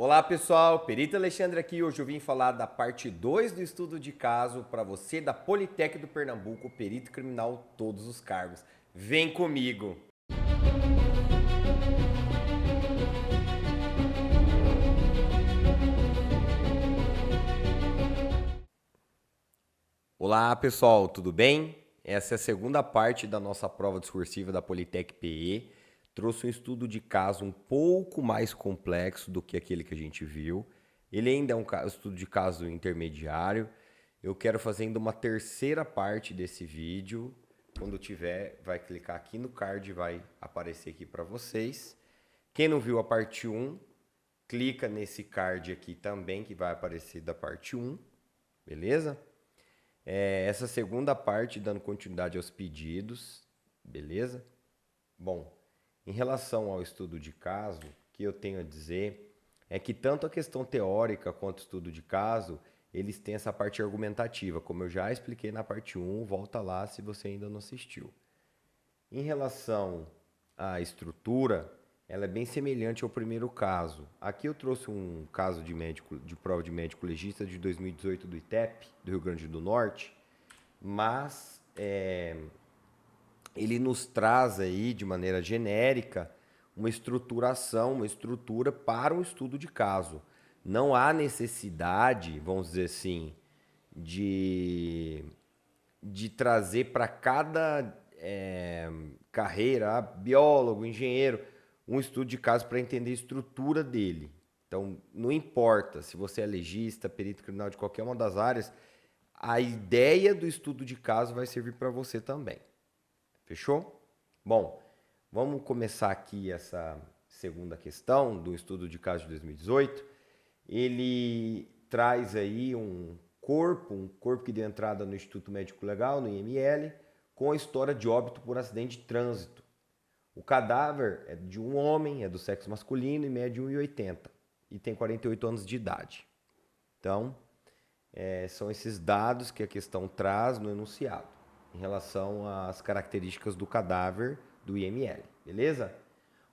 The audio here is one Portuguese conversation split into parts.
Olá pessoal, Perito Alexandre aqui. Hoje eu vim falar da parte 2 do estudo de caso para você da Politec do Pernambuco, perito criminal, todos os cargos. Vem comigo! Olá pessoal, tudo bem? Essa é a segunda parte da nossa prova discursiva da Politec PE. Trouxe um estudo de caso um pouco mais complexo do que aquele que a gente viu. Ele ainda é um estudo de caso intermediário. Eu quero fazer ainda uma terceira parte desse vídeo. Quando tiver, vai clicar aqui no card e vai aparecer aqui para vocês. Quem não viu a parte 1, clica nesse card aqui também que vai aparecer da parte 1, beleza? Essa segunda parte dando continuidade aos pedidos, beleza? Bom, em relação ao estudo de caso, o que eu tenho a dizer é que tanto a questão teórica quanto o estudo de caso, eles têm essa parte argumentativa, como eu já expliquei na parte 1, volta lá se você ainda não assistiu. Em relação à estrutura, ela é bem semelhante ao primeiro caso. Aqui eu trouxe um caso de prova de médico legista de 2018 do ITEP, do Rio Grande do Norte, mas ele nos traz aí, de maneira genérica, uma estruturação, uma estrutura para um estudo de caso. Não há necessidade, vamos dizer assim, de trazer para cada carreira, biólogo, engenheiro, um estudo de caso para entender a estrutura dele. Então, não importa se você é legista, perito criminal de qualquer uma das áreas, a ideia do estudo de caso vai servir para você também. Fechou? Bom, vamos começar aqui essa segunda questão do estudo de caso de 2018. Ele traz aí um corpo que deu entrada no Instituto Médico Legal, no IML, com a história de óbito por acidente de trânsito. O cadáver é de um homem, é do sexo masculino e mede 1,80 e tem 48 anos de idade. Então, são esses dados que a questão traz no enunciado, em relação às características do cadáver do IML, beleza?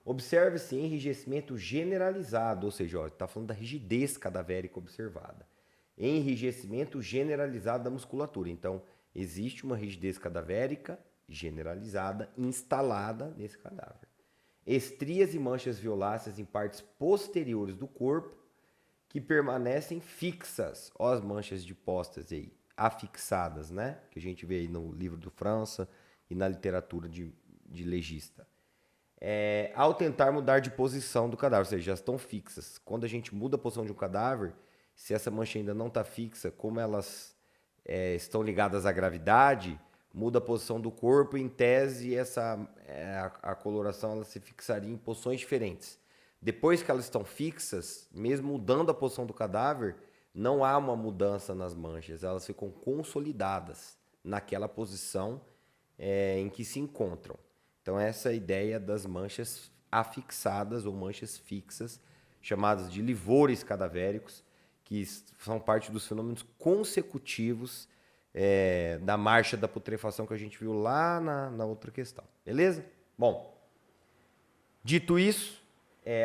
Observe-se enrijecimento generalizado, ou seja, está falando da rigidez cadavérica observada. Enrijecimento generalizado da musculatura. Então, existe uma rigidez cadavérica generalizada, instalada nesse cadáver. Estrias e manchas violáceas em partes posteriores do corpo que permanecem fixas. Ó as manchas de postas aí, afixadas, né? Que a gente vê aí no livro do França e na literatura de legista. Ao tentar mudar de posição do cadáver, ou seja, já estão fixas. Quando a gente muda a posição de um cadáver, se essa mancha ainda não está fixa, como elas estão ligadas à gravidade, muda a posição do corpo e, em tese, a coloração ela se fixaria em posições diferentes. Depois que elas estão fixas, mesmo mudando a posição do cadáver, não há uma mudança nas manchas, elas ficam consolidadas naquela posição em que se encontram. Então, essa é a ideia das manchas afixadas ou manchas fixas, chamadas de livores cadavéricos, que são parte dos fenômenos consecutivos da marcha da putrefação que a gente viu lá na outra questão. Beleza? Bom, dito isso,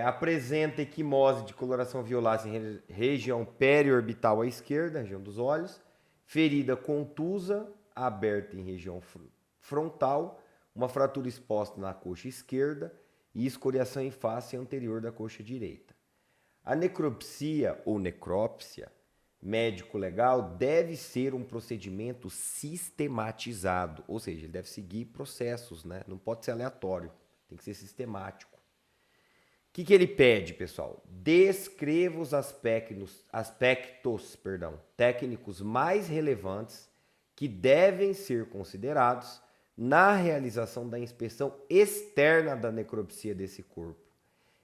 apresenta equimose de coloração violácea em região periorbital à esquerda, região dos olhos, ferida contusa, aberta em região frontal, uma fratura exposta na coxa esquerda e escoriação em face anterior da coxa direita. A necropsia ou necrópsia médico-legal deve ser um procedimento sistematizado, ou seja, ele deve seguir processos, né? Não pode ser aleatório, tem que ser sistemático. O que ele pede, pessoal? Descreva os aspectos técnicos mais relevantes que devem ser considerados na realização da inspeção externa da necropsia desse corpo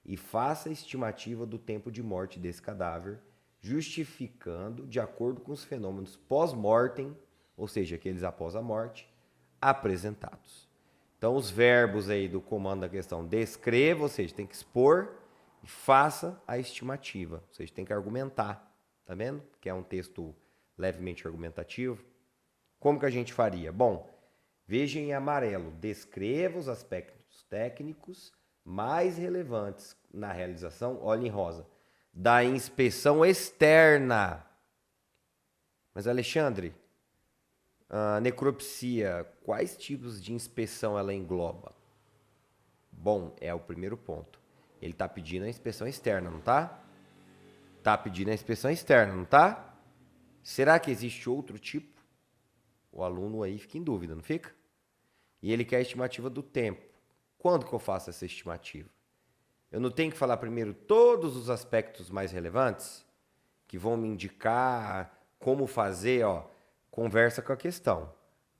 e faça a estimativa do tempo de morte desse cadáver, justificando de acordo com os fenômenos pós-mortem, ou seja, aqueles após a morte, apresentados. Então, os verbos aí do comando da questão, descreva, ou seja, tem que expor e faça a estimativa, ou seja, tem que argumentar, tá vendo? Que é um texto levemente argumentativo. Como que a gente faria? Bom, veja em amarelo, descreva os aspectos técnicos mais relevantes na realização, olha em rosa, da inspeção externa. Mas, Alexandre, a necropsia, quais tipos de inspeção ela engloba? Bom, é o primeiro ponto. Ele está pedindo a inspeção externa, não está? Está pedindo a inspeção externa, não está? Será que existe outro tipo? O aluno aí fica em dúvida, não fica? E ele quer a estimativa do tempo. Quando que eu faço essa estimativa? Eu não tenho que falar primeiro todos os aspectos mais relevantes que vão me indicar como fazer, ó, conversa com a questão.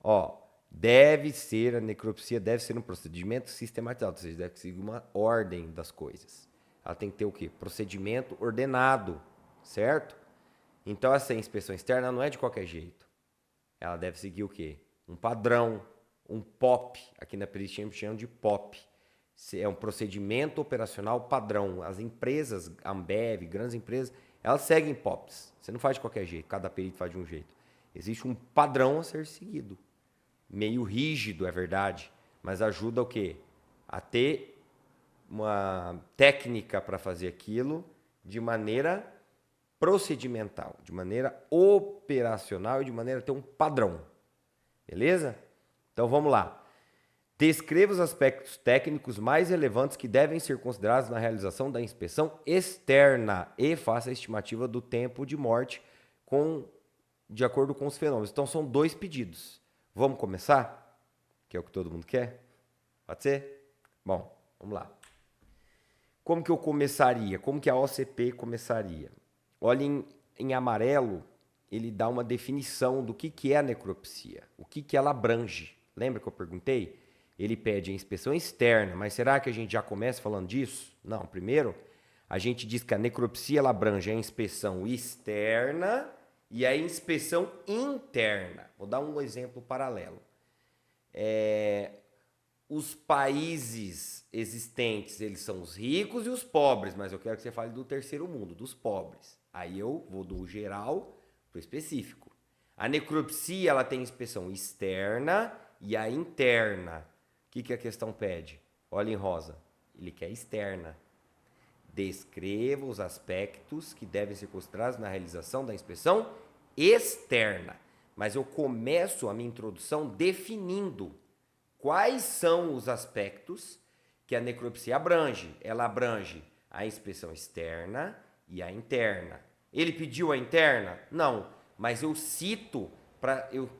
Ó, a necropsia deve ser um procedimento sistematizado, ou seja, deve seguir uma ordem das coisas. Ela tem que ter o quê? Procedimento ordenado, certo? Então essa inspeção externa não é de qualquer jeito. Ela deve seguir o quê? Um padrão, um POP, aqui na perícia chamam de POP. É um procedimento operacional padrão. As empresas, Ambev, grandes empresas, elas seguem POPs. Você não faz de qualquer jeito, cada perito faz de um jeito. Existe um padrão a ser seguido. Meio rígido, é verdade, mas ajuda o quê? A ter uma técnica para fazer aquilo de maneira procedimental, de maneira operacional e de maneira a ter um padrão. Beleza? Então vamos lá. Descreva os aspectos técnicos mais relevantes que devem ser considerados na realização da inspeção externa e faça a estimativa do tempo de morte de acordo com os fenômenos. Então são 2 pedidos. Vamos começar? Que é o que todo mundo quer? Pode ser? Bom, vamos lá. Como que eu começaria? Como que a OCP começaria? Olha, em amarelo, ele dá uma definição do que é a necropsia, o que ela abrange. Lembra que eu perguntei? Ele pede a inspeção externa, mas será que a gente já começa falando disso? Não, primeiro, a gente diz que a necropsia ela abrange a inspeção externa e a inspeção interna. Vou dar um exemplo paralelo. Os países existentes, eles são os ricos e os pobres, mas eu quero que você fale do terceiro mundo, dos pobres. Aí eu vou do geral para o específico. A necropsia ela tem inspeção externa e a interna. O que a questão pede? Olha em rosa. Ele quer externa. Descreva os aspectos que devem ser considerados na realização da inspeção externa. Mas eu começo a minha introdução definindo quais são os aspectos que a necropsia abrange. Ela abrange a inspeção externa e a interna. Ele pediu a interna? Não, mas eu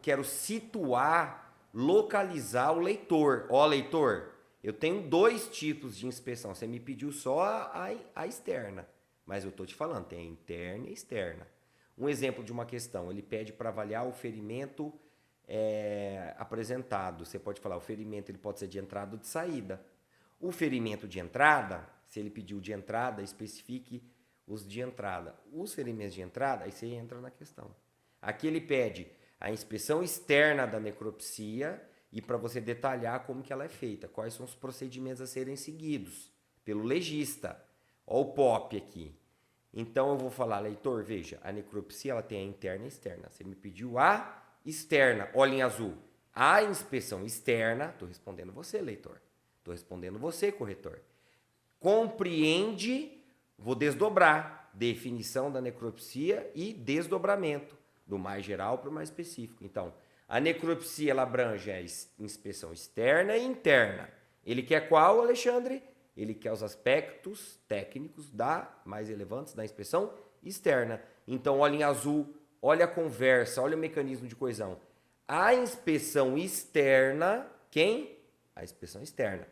quero situar, localizar o leitor. Ó, leitor, eu tenho 2 tipos de inspeção. Você me pediu só a externa, mas eu estou te falando, tem a interna e a externa. Um exemplo de uma questão, ele pede para avaliar o ferimento apresentado. Você pode falar, o ferimento ele pode ser de entrada ou de saída. O ferimento de entrada, se ele pediu de entrada, especifique os de entrada. Os ferimentos de entrada, aí você entra na questão. Aqui ele pede a inspeção externa da necropsia e para você detalhar como que ela é feita, quais são os procedimentos a serem seguidos pelo legista. Olha o POP aqui. Então eu vou falar, leitor, veja, a necropsia ela tem a interna e a externa. Você me pediu a externa, olha em azul. A inspeção externa, estou respondendo você, leitor. Estou respondendo você, corretor. Compreende, vou desdobrar, definição da necropsia e desdobramento, do mais geral para o mais específico. Então, a necropsia ela abrange a inspeção externa e interna. Ele quer qual, Alexandre? Ele quer os aspectos técnicos mais relevantes da inspeção externa. Então, olha em azul, olha a conversa, olha o mecanismo de coesão. A inspeção externa, quem? A inspeção externa.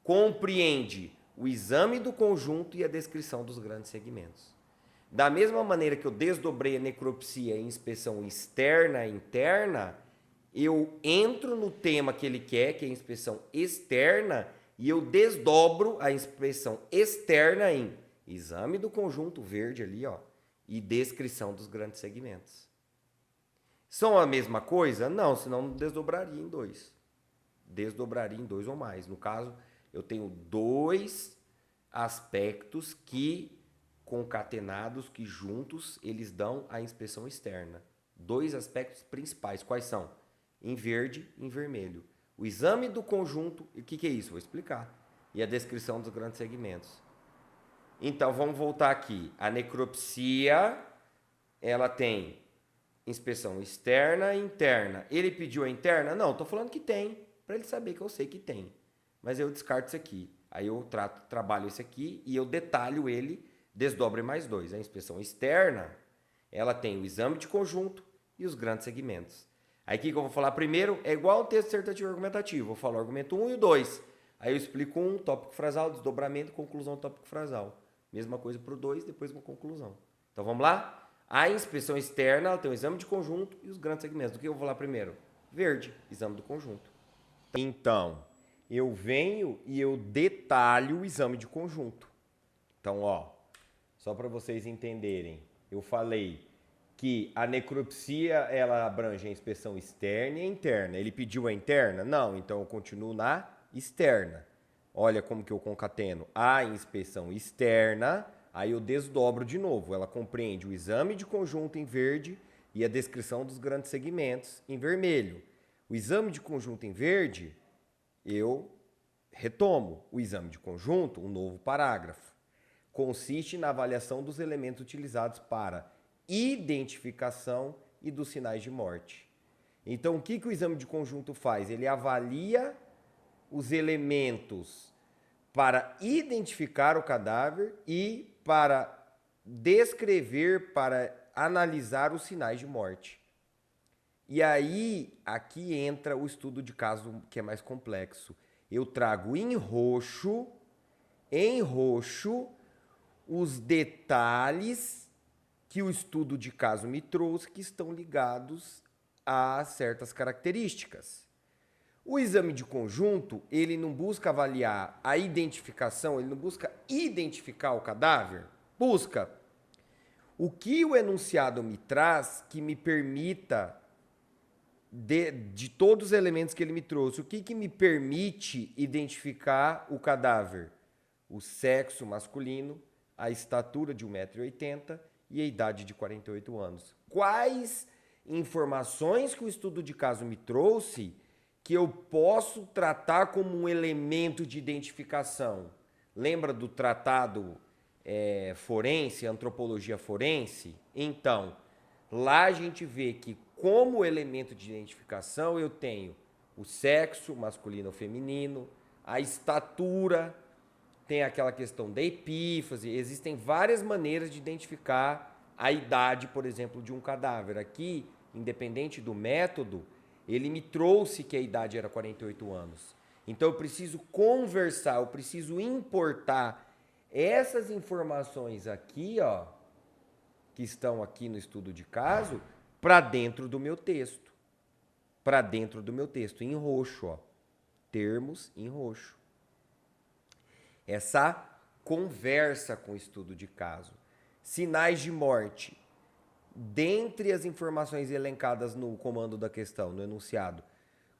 Compreende o exame do conjunto e a descrição dos grandes segmentos. Da mesma maneira que eu desdobrei a necropsia em inspeção externa e interna, eu entro no tema que ele quer, que é a inspeção externa, e eu desdobro a inspeção externa em exame do conjunto verde ali, ó, e descrição dos grandes segmentos. São a mesma coisa? Não, senão desdobraria em 2. Desdobraria em 2 ou mais. No caso, eu tenho 2 aspectos que concatenados, que juntos eles dão a inspeção externa. 2 aspectos principais. Quais são? Em verde e em vermelho. O exame do conjunto, e o que é isso? Vou explicar. E a descrição dos grandes segmentos. Então, vamos voltar aqui. A necropsia, ela tem inspeção externa e interna. Ele pediu a interna? Não, tô falando que tem, para ele saber que eu sei que tem. Mas eu descarto isso aqui. Aí eu trabalho esse aqui e eu detalho ele, desdobre mais dois. A inspeção externa, ela tem o exame de conjunto e os grandes segmentos. Aí o que eu vou falar primeiro? É igual ao texto dissertativo argumentativo. Vou falar o argumento 1 e o 2. Aí eu explico um, tópico frasal, desdobramento, conclusão, tópico frasal. Mesma coisa para o 2, depois uma conclusão. Então vamos lá? A inspeção externa, ela tem o exame de conjunto e os grandes segmentos. Do que eu vou falar primeiro? Verde, exame do conjunto. Então, eu venho e eu detalho o exame de conjunto. Então, ó, só para vocês entenderem, eu falei que a necropsia, ela abrange a inspeção externa e a interna. Ele pediu a interna? Não, então eu continuo na externa. Olha como que eu concateno a inspeção externa, aí eu desdobro de novo. Ela compreende o exame de conjunto em verde e a descrição dos grandes segmentos em vermelho. O exame de conjunto em verde, eu retomo. O exame de conjunto, um novo parágrafo. Consiste na avaliação dos elementos utilizados para identificação e dos sinais de morte. Então, o que o exame de conjunto faz? Ele avalia os elementos para identificar o cadáver e para descrever, para analisar os sinais de morte. E aí, aqui entra o estudo de caso que é mais complexo. Eu trago em roxo, os detalhes que o estudo de caso me trouxe que estão ligados a certas características. O exame de conjunto, ele não busca avaliar a identificação, ele não busca identificar o cadáver, busca o que o enunciado me traz que me permita, de todos os elementos que ele me trouxe, o que me permite identificar o cadáver? O sexo masculino, a estatura de 1,80 m e a idade de 48 anos. Quais informações que o estudo de caso me trouxe que eu posso tratar como um elemento de identificação? Lembra do tratado forense, antropologia forense? Então, lá a gente vê que como elemento de identificação eu tenho o sexo masculino ou feminino, a estatura, tem aquela questão da epífase, existem várias maneiras de identificar a idade, por exemplo, de um cadáver. Aqui, independente do método, ele me trouxe que a idade era 48 anos. Então eu preciso conversar, eu preciso importar essas informações aqui, ó, que estão aqui no estudo de caso, para dentro do meu texto. Para dentro do meu texto, em roxo, ó. Termos em roxo. Essa conversa com o estudo de caso. Sinais de morte. Dentre as informações elencadas no comando da questão, no enunciado,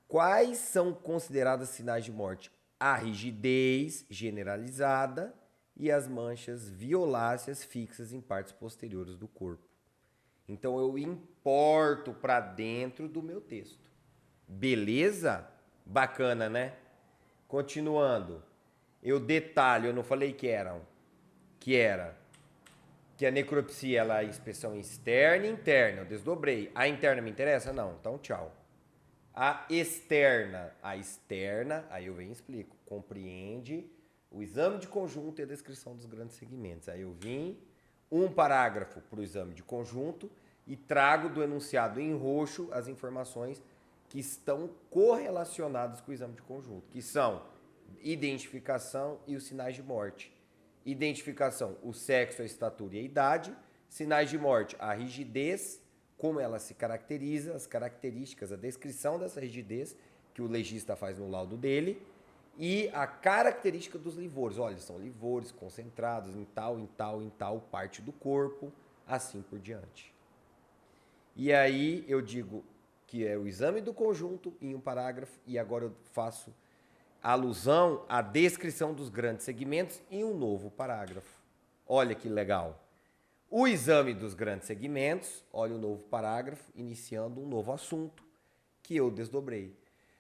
quais são consideradas sinais de morte? A rigidez generalizada e as manchas violáceas fixas em partes posteriores do corpo. Então eu importo para dentro do meu texto. Beleza? Bacana, né? Continuando. Eu detalho, eu não falei que era que a necropsia ela é inspeção externa e interna. Eu desdobrei. A interna me interessa? Não. Então, tchau. A externa, aí eu venho e explico. Compreende o exame de conjunto e a descrição dos grandes segmentos. Aí eu vim um parágrafo para o exame de conjunto e trago do enunciado em roxo as informações que estão correlacionadas com o exame de conjunto, que são identificação e os sinais de morte. Identificação, o sexo, a estatura e a idade. Sinais de morte, a rigidez, como ela se caracteriza, as características, a descrição dessa rigidez que o legista faz no laudo dele. E a característica dos livores. Olha, são livores concentrados em tal parte do corpo, assim por diante. E aí eu digo que é o exame do conjunto em um parágrafo e agora eu faço alusão à descrição dos grandes segmentos em um novo parágrafo. Olha que legal. O exame dos grandes segmentos, olha o novo parágrafo, iniciando um novo assunto que eu desdobrei.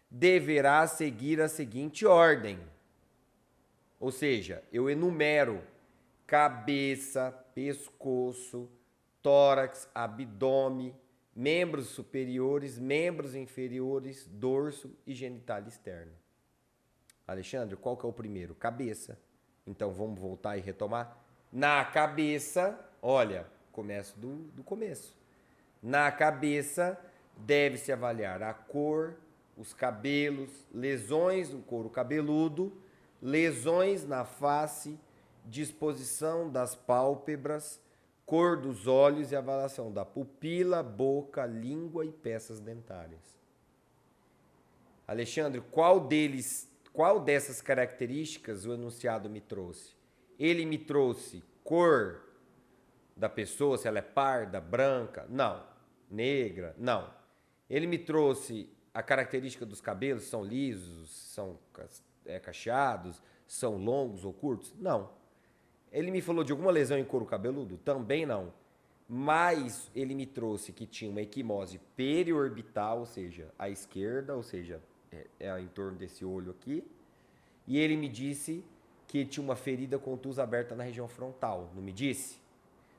Deverá seguir a seguinte ordem. Ou seja, eu enumero cabeça, pescoço, tórax, abdômen, membros superiores, membros inferiores, dorso e genital externo. Alexandre, qual que é o primeiro? Cabeça. Então vamos voltar e retomar. Na cabeça, olha, começo do começo. Na cabeça deve-se avaliar a cor, os cabelos, lesões no couro cabeludo, lesões na face, disposição das pálpebras, cor dos olhos e avaliação da pupila, boca, língua e peças dentárias. Alexandre, qual dessas características o enunciado me trouxe? Ele me trouxe cor da pessoa, se ela é parda, branca? Não. Negra? Não. Ele me trouxe a característica dos cabelos, são lisos, são cacheados, são longos ou curtos? Não. Ele me falou de alguma lesão em couro cabeludo? Também não. Mas ele me trouxe que tinha uma equimose periorbital, ou seja, à esquerda, ou seja, em torno desse olho aqui. E ele me disse que tinha uma ferida contusa aberta na região frontal, não me disse?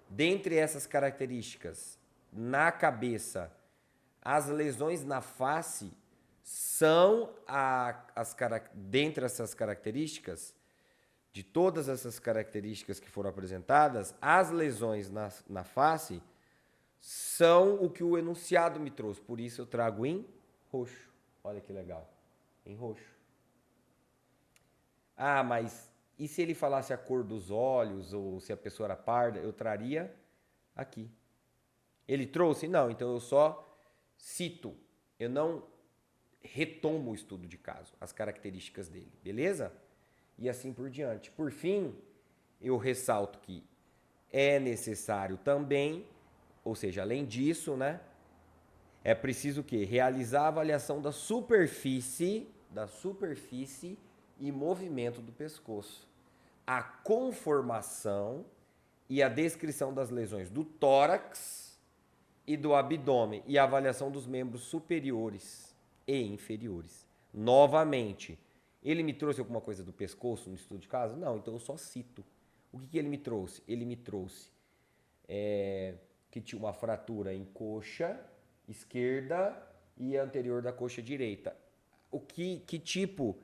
Dentre essas características, na cabeça, as lesões na face são dentre essas características, de todas essas características que foram apresentadas, as lesões na face são o que o enunciado me trouxe. Por isso eu trago em roxo. Olha que legal. Em roxo. Ah, mas e se ele falasse a cor dos olhos ou se a pessoa era parda, eu traria aqui. Ele trouxe? Não, então eu só cito. Eu não retomo o estudo de caso, as características dele, beleza? E assim por diante. Por fim, eu ressalto que é necessário também, ou seja, além disso, né? É preciso o quê? Realizar a avaliação da superfície e movimento do pescoço. A conformação e a descrição das lesões do tórax e do abdômen e a avaliação dos membros superiores e inferiores. Novamente, ele me trouxe alguma coisa do pescoço no estudo de caso? Não, então eu só cito. O que ele me trouxe? Ele me trouxe que tinha uma fratura em coxa esquerda e anterior da coxa direita. Que tipo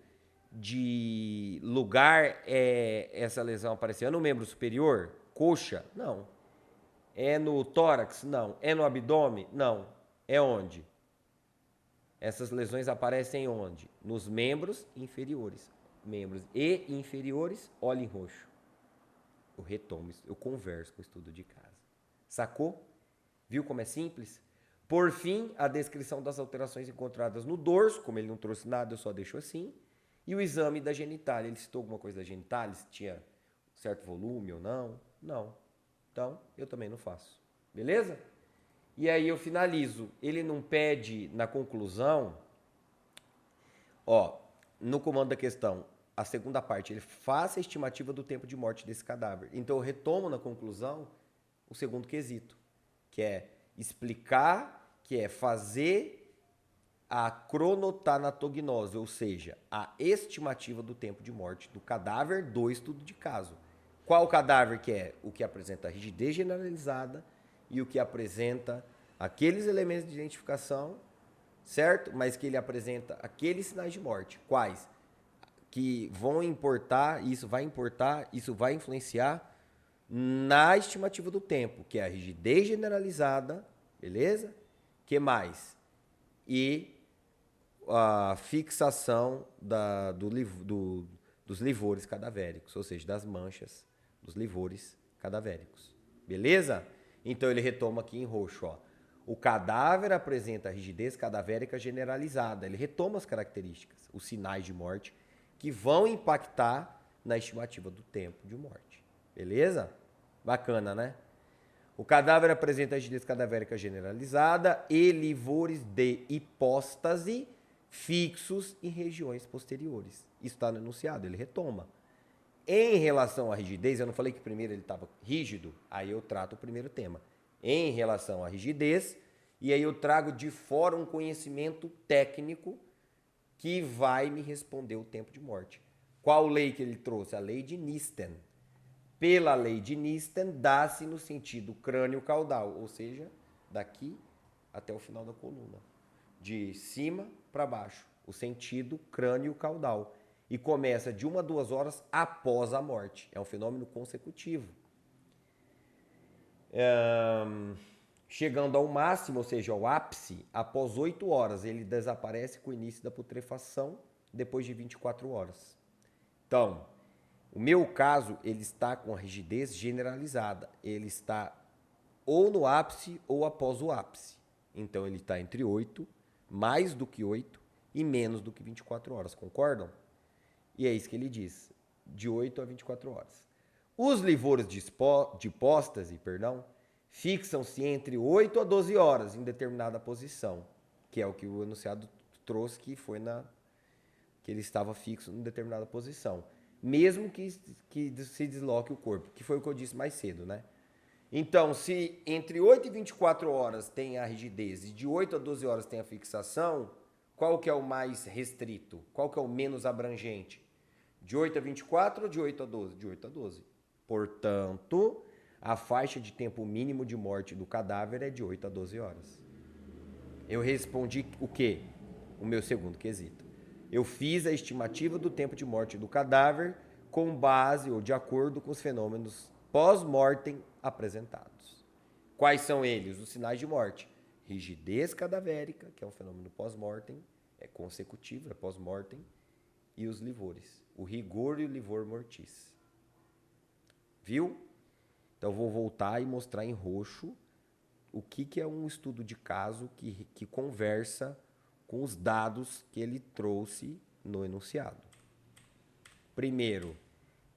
de lugar essa lesão apareceu? É no membro superior? Coxa? Não. É no tórax? Não. É no abdômen? Não. É onde? Essas lesões aparecem onde? Nos membros inferiores. Membros e inferiores, olha em roxo. Eu retomo, eu converso com o estudo de caso. Sacou? Viu como é simples? Por fim, a descrição das alterações encontradas no dorso, como ele não trouxe nada, eu só deixo assim. E o exame da genitália. Ele citou alguma coisa da genitália, se tinha certo volume ou não? Não. Então, eu também não faço. Beleza? E aí eu finalizo. Ele não pede na conclusão, no comando da questão, a segunda parte, ele faça a estimativa do tempo de morte desse cadáver. Então eu retomo na conclusão o segundo quesito, que é explicar, que é fazer a cronotanatognose, ou seja, a estimativa do tempo de morte do cadáver do estudo de caso. Qual cadáver que é? O que apresenta rigidez generalizada e o que apresenta aqueles elementos de identificação, certo? Mas que ele apresenta aqueles sinais de morte. Quais? Que vão importar, isso vai influenciar na estimativa do tempo, que é a rigidez generalizada, beleza? Que mais? E a fixação dos livores cadavéricos, ou seja, das manchas dos livores cadavéricos, beleza? Então ele retoma aqui em roxo, ó. O cadáver apresenta rigidez cadavérica generalizada, ele retoma as características, os sinais de morte que vão impactar na estimativa do tempo de morte, beleza? Bacana, né? O cadáver apresenta rigidez cadavérica generalizada e livores de hipóstase fixos em regiões posteriores. Isso está no enunciado, ele retoma. Em relação à rigidez, eu não falei que primeiro ele estava rígido, aí eu trato o primeiro tema. Em relação à rigidez, e aí eu trago de fora um conhecimento técnico que vai me responder o tempo de morte. Qual lei que ele trouxe? A lei de Nisten. pela lei de Nisten, dá-se no sentido crânio-caudal, ou seja, daqui até o final da coluna, de cima para baixo, o sentido crânio-caudal. E começa de 1 a 2 horas após a morte. É um fenômeno consecutivo. Chegando ao máximo, ou seja, ao ápice, após 8 horas, ele desaparece com o início da putrefação, depois de 24 horas. Então, o meu caso, ele está com a rigidez generalizada. Ele está ou no ápice ou após o ápice. Então, ele está entre 8, mais do que 8 e menos do que 24 horas. Concordam? E é isso que ele diz, de 8 a 24 horas. Os livores de hipóstase, fixam-se entre 8 a 12 horas em determinada posição, que é o que o enunciado trouxe, que ele estava fixo em determinada posição, mesmo que se desloque o corpo, que foi o que eu disse mais cedo, né? Então, se entre 8 e 24 horas tem a rigidez e de 8 a 12 horas tem a fixação, qual que é o mais restrito? Qual que é o menos abrangente? De 8 a 24 ou de 8 a 12? De 8 a 12. Portanto, a faixa de tempo mínimo de morte do cadáver é de 8 a 12 horas. Eu respondi o quê? O meu segundo quesito. Eu fiz a estimativa do tempo de morte do cadáver com base ou de acordo com os fenômenos pós-mortem apresentados. Quais são eles? Os sinais de morte. Rigidez cadavérica, que é um fenômeno pós-mortem, é consecutivo, é pós-mortem, e os livores. O rigor e o livor mortis. Viu? Então, eu vou voltar e mostrar em roxo o que é um estudo de caso que conversa com os dados que ele trouxe no enunciado. Primeiro,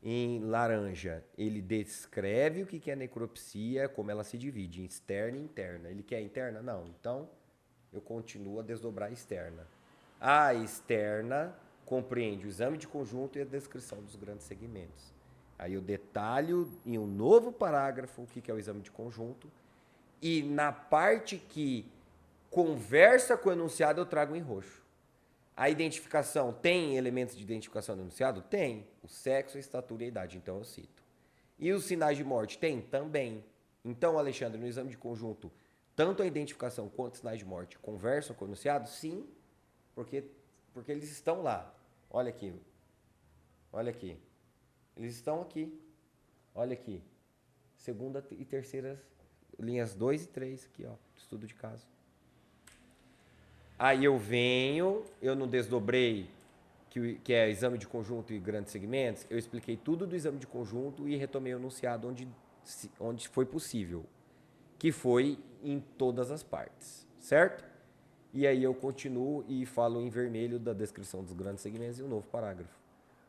em laranja, ele descreve o que é necropsia, como ela se divide em externa e interna. Ele quer interna? Não. Então, eu continuo a desdobrar a externa. A externa compreende o exame de conjunto e a descrição dos grandes segmentos. Aí eu detalho em um novo parágrafo o que é o exame de conjunto. E na parte que conversa com o enunciado, eu trago em roxo. A identificação, tem elementos de identificação no enunciado? Tem. O sexo, a estatura e a idade, então eu cito. E os sinais de morte? Tem? Também. Então, Alexandre, no exame de conjunto, tanto a identificação quanto os sinais de morte conversam com o enunciado? Sim, porque eles estão lá. Olha aqui. Olha aqui. Eles estão aqui. Olha aqui. Segunda e terceira linhas 2 e 3 aqui, ó, estudo de caso. Aí eu venho, eu não desdobrei que é exame de conjunto e grandes segmentos, eu expliquei tudo do exame de conjunto e retomei o enunciado onde foi possível, que foi em todas as partes, certo? E aí eu continuo e falo em vermelho da descrição dos grandes segmentos e um novo parágrafo.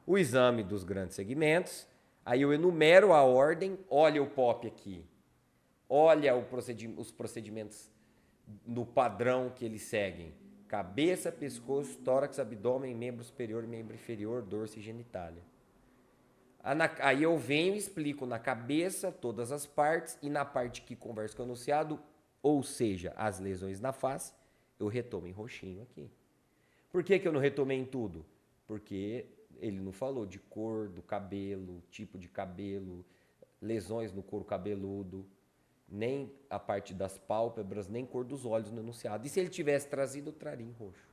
O exame dos grandes segmentos, aí eu enumero a ordem, olha o POP aqui, olha os procedimentos no padrão que eles seguem. Cabeça, pescoço, tórax, abdômen, membro superior, membro inferior, dorso e genitália. Aí eu venho e explico na cabeça todas as partes e na parte que conversa com o enunciado, ou seja, as lesões na face, eu retomo em roxinho aqui. Por que eu não retomei em tudo? Porque ele não falou de cor do cabelo, tipo de cabelo, lesões no couro cabeludo, nem a parte das pálpebras, nem cor dos olhos no enunciado. E se ele tivesse trazido, eu traria em roxo.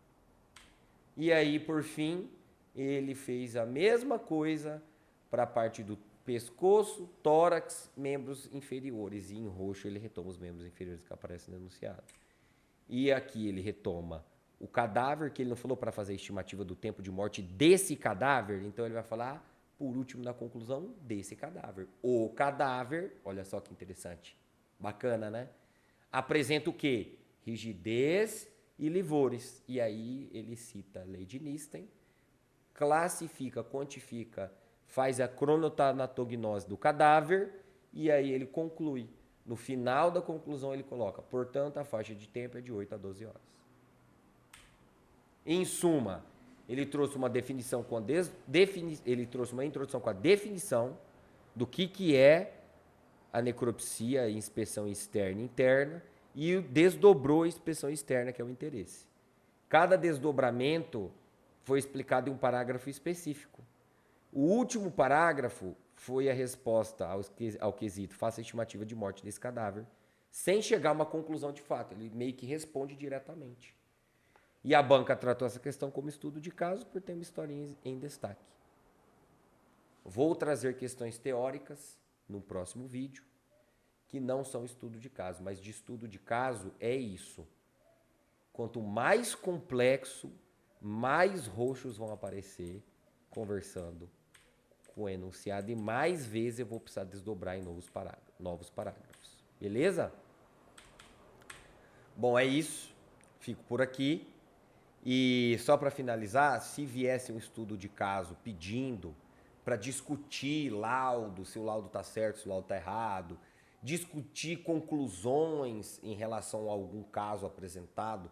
E aí, por fim, ele fez a mesma coisa para a parte do pescoço, tórax, membros inferiores. E em roxo ele retoma os membros inferiores que aparecem no enunciado. E aqui ele retoma o cadáver, que ele não falou para fazer a estimativa do tempo de morte desse cadáver. Então ele vai falar, por último, na conclusão, desse cadáver. O cadáver, olha só que interessante. Bacana, né? Apresenta o quê? Rigidez e livores. E aí ele cita a lei de Nisten, classifica, quantifica, faz a cronotanatognose do cadáver e aí ele conclui. No final da conclusão ele coloca, portanto, a faixa de tempo é de 8 a 12 horas. Em suma, ele trouxe uma definição com ele trouxe uma introdução com a definição do que é a necropsia, a inspeção externa e interna, e desdobrou a inspeção externa, que é o interesse. Cada desdobramento foi explicado em um parágrafo específico. O último parágrafo foi a resposta ao quesito, faça a estimativa de morte desse cadáver, sem chegar a uma conclusão de fato. Ele meio que responde diretamente. E a banca tratou essa questão como estudo de caso por ter uma historinha em destaque. Vou trazer questões teóricas no próximo vídeo, que não são estudo de caso, mas de estudo de caso é isso. Quanto mais complexo, mais roxos vão aparecer conversando com o enunciado e mais vezes eu vou precisar desdobrar em novos parágrafos. Beleza? Bom, é isso. Fico por aqui. E só para finalizar, se viesse um estudo de caso pedindo para discutir laudo, se o laudo está certo, se o laudo está errado, discutir conclusões em relação a algum caso apresentado,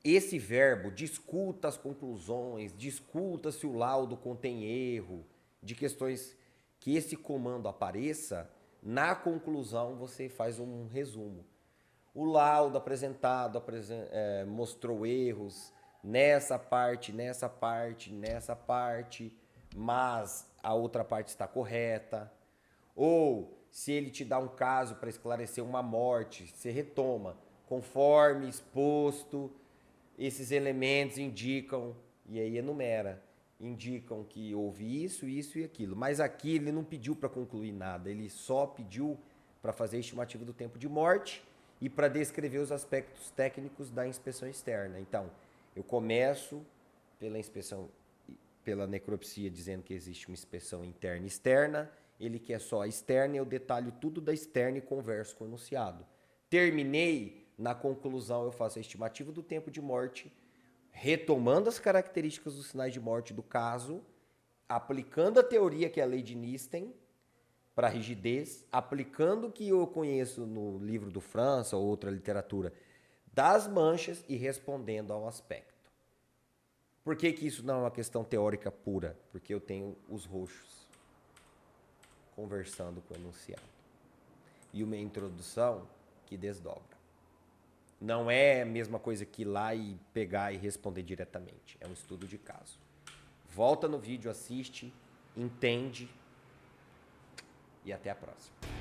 esse verbo, discuta as conclusões, discuta se o laudo contém erro, de questões que esse comando apareça, na conclusão você faz um resumo. O laudo apresentado mostrou erros nessa parte, nessa parte, nessa parte, mas a outra parte está correta. Ou se ele te dá um caso para esclarecer uma morte, você retoma, conforme exposto, esses elementos indicam, e aí enumera, indicam que houve isso, isso e aquilo. Mas aqui ele não pediu para concluir nada, ele só pediu para fazer a estimativa do tempo de morte e para descrever os aspectos técnicos da inspeção externa. Então, eu começo pela inspeção, pela necropsia, dizendo que existe uma inspeção interna e externa, ele quer só a externa, eu detalho tudo da externa e converso com o enunciado. Terminei, na conclusão eu faço a estimativa do tempo de morte, retomando as características dos sinais de morte do caso, aplicando a teoria que é a lei de Nisten, para rigidez, aplicando o que eu conheço no livro do França ou outra literatura das manchas e respondendo ao aspecto. Por que que isso não é uma questão teórica pura? Porque eu tenho os roxos conversando com o enunciado. E uma introdução que desdobra. Não é a mesma coisa que ir lá e pegar e responder diretamente. É um estudo de caso. Volta no vídeo, assiste, entende e até a próxima.